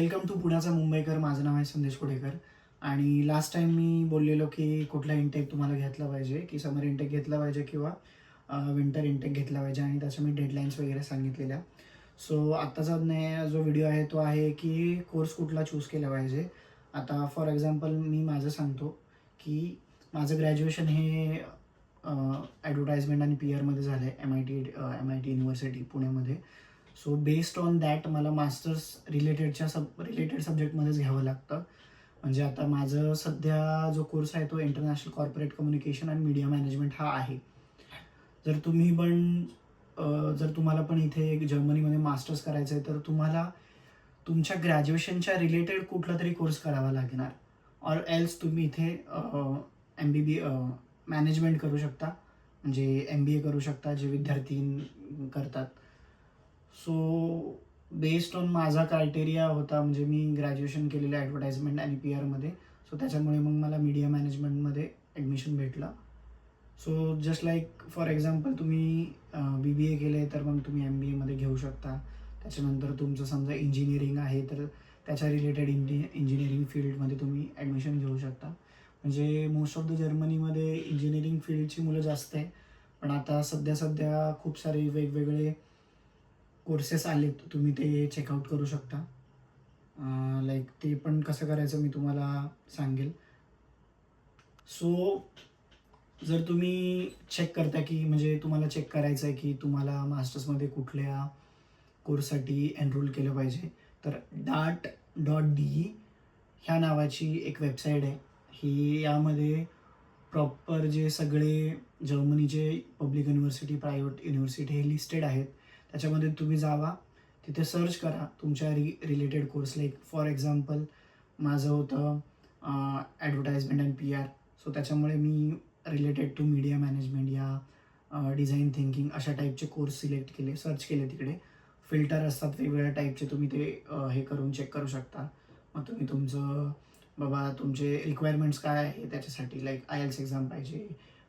Welcome to पुण्याचा मुंबईकर. माझं नाव आहे संदेश कुडेकर आणि लास्ट टाईम मी बोललेलो की कुठला इंटेक तुम्हाला घेतला पाहिजे, की समर इंटेक घेतला पाहिजे किंवा विंटर इंटेक घेतला पाहिजे आणि त्याच्या मी डेडलाईन्स वगैरे सांगितलेल्या. सो आत्ताचा जो व्हिडिओ आहे तो आहे की कोर्स कुठला चूज केला पाहिजे. आता फॉर एक्झाम्पल मी माझं सांगतो की माझं ग्रॅज्युएशन हे ॲडव्हर्टाइजमेंट आणि पी आरमध्ये झालं आहे MIT युनिव्हर्सिटी पुण्यामध्ये. सो बेस्ड ऑन दॅट मला मास्टर्स रिलेटेड सब्जेक्टमध्येच घ्यावं लागतं. म्हणजे आता माझं सध्या जो कोर्स आहे तो इंटरनॅशनल कॉर्पोरेट कम्युनिकेशन आणि मीडिया मॅनेजमेंट हा आहे. जर तुम्हाला पण इथे जर्मनीमध्ये मास्टर्स करायचं आहे तर तुम्हाला तुमच्या ग्रॅज्युएशनच्या रिलेटेड कुठला तरी कोर्स करावा लागणार. ऑर एल्स तुम्ही इथे मॅनेजमेंट करू शकता, म्हणजे MBA करू शकता जे विद्यार्थी करतात. सो बेस्ड ऑन माझा क्रायटेरिया होता, म्हणजे मी ग्रॅज्युएशन केलेलं ॲडव्हर्टाइजमेंट आणि पी आरमध्ये. सो त्याच्यामुळे मग मला मीडिया मॅनेजमेंटमध्ये ॲडमिशन भेटलं. So just like for example तुम्ही BBA केले तर मग तुम्ही MBAमध्ये घेऊ शकता. त्याच्यानंतर तुमचं समजा इंजिनिअरिंग आहे तर त्याच्या रिलेटेड इंजिनिअरिंग फील्डमध्ये तुम्ही ॲडमिशन घेऊ शकता. म्हणजे मोस्ट ऑफ द जर्मनीमध्ये इंजिनिअरिंग फील्डची मुलं जास्त आहे. पण आता सध्या खूप सारे वेगवेगळे कोर्सेस आलेत, तुम्ही ते चेकआउट करू शकता. लाईक ते पण कसं करायचं मी तुम्हाला सांगेल. सो जर तुम्ही चेक करता की म्हणजे तुम्हाला चेक करायचं आहे की तुम्हाला मास्टर्समध्ये कुठल्या कोर्ससाठी एनरोल केलं पाहिजे, तर DART.de ह्या नावाची एक वेबसाईट आहे. ही यामध्ये प्रॉपर जे सगळे जर्मनीचे पब्लिक युनिव्हर्सिटी, प्रायव्हेट युनिव्हर्सिटी हे लिस्टेड आहेत. त्याच्यामध्ये तुम्ही जावा, तिथे सर्च करा तुमच्या related course. Like for example माझं होतं ॲडव्हर्टाइजमेंट अँड PR. सो त्याच्यामुळे मी रिलेटेड टू मीडिया मॅनेजमेंट या डिझाईन थिंकिंग अशा टाईपचे कोर्स सिलेक्ट केले, सर्च केले. तिकडे फिल्टर असतात वेगवेगळ्या टाईपचे, तुम्ही ते हे करून चेक करू शकता. मग तुम्ही तुमचे रिक्वायरमेंट्स काय आहे त्याच्यासाठी, लाईक IELTS एक्झाम पाहिजे,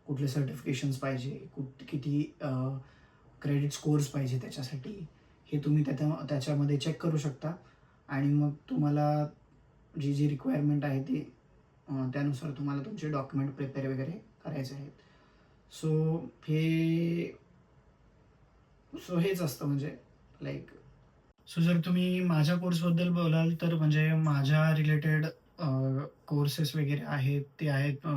कुठले सर्टिफिकेशन्स पाहिजे, किती क्रेडिट स्कोर्स पाहिजे त्याच्यासाठी, हे तुम्ही त्याच्यामध्ये चेक करू शकता. आणि मग तुम्हाला जी रिक्वायरमेंट आहे ती त्यानुसार तुम्हाला तुमचे डॉक्युमेंट प्रिपेअर वगैरे करायचे आहेत. सो हेच असतं म्हणजे लाईक. सो जर तुम्ही माझ्या कोर्सबद्दल बोलाल तर म्हणजे माझ्या रिलेटेड कोर्सेस वगैरे आहेत ते आहेत.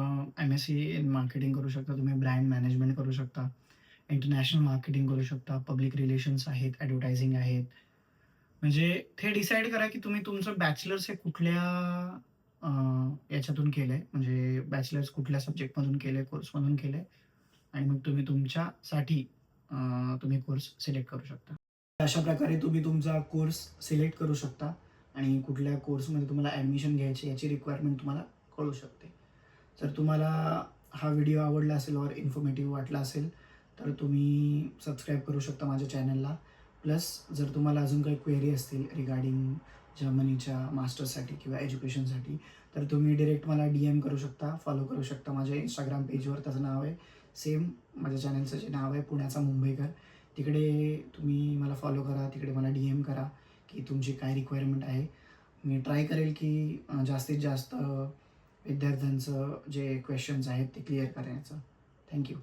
MSc इन मार्केटिंग करू शकता तुम्ही, ब्रँड मॅनेजमेंट करू शकता, इंटरनॅशनल मार्केटिंग करू शकता, पब्लिक रिलेशन्स आहेत, ॲडव्हर्टायझिंग आहेत. म्हणजे ते डिसाईड करा की तुम्ही तुमचं बॅचलर्स हे कुठल्या याच्यातून केलं आहे, म्हणजे बॅचलर्स कुठल्या सब्जेक्टमधून केलं आहे, कोर्समधून केलं आहे, आणि मग तुम्ही तुमच्यासाठी तुम्ही कोर्स सिलेक्ट करू शकता. अशा प्रकारे तुम्ही तुमचा कोर्स सिलेक्ट करू शकता आणि कुठल्या कोर्समध्ये तुम्हाला ॲडमिशन घ्यायची याची रिक्वायरमेंट तुम्हाला कळू शकते. जर तुम्हाला हा व्हिडिओ आवडला असेल और इन्फॉर्मेटिव्ह वाटला असेल तर तुम्ही सबस्क्राईब करू शकता माझ्या चॅनलला. प्लस जर तुम्हाला अजून काही क्वेरी असतील रिगार्डिंग जर्मनीच्या मास्टर्ससाठी किंवा एज्युकेशनसाठी तर तुम्ही डिरेक्ट मला DM करू शकता, फॉलो करू शकता. माझ्या इंस्टाग्राम पेजवर त्याचं नाव आहे सेम, माझ्या चॅनलचं जे नाव आहे पुण्याचा मुंबईकर. तिकडे तुम्ही मला फॉलो करा, तिकडे मला DM करा की तुमची काय रिक्वायरमेंट आहे. मी ट्राय करेल की जास्तीत जास्त विद्यार्थ्यांचं जे क्वेश्चन्स आहेत ते क्लिअर करण्याचं. थँक्यू.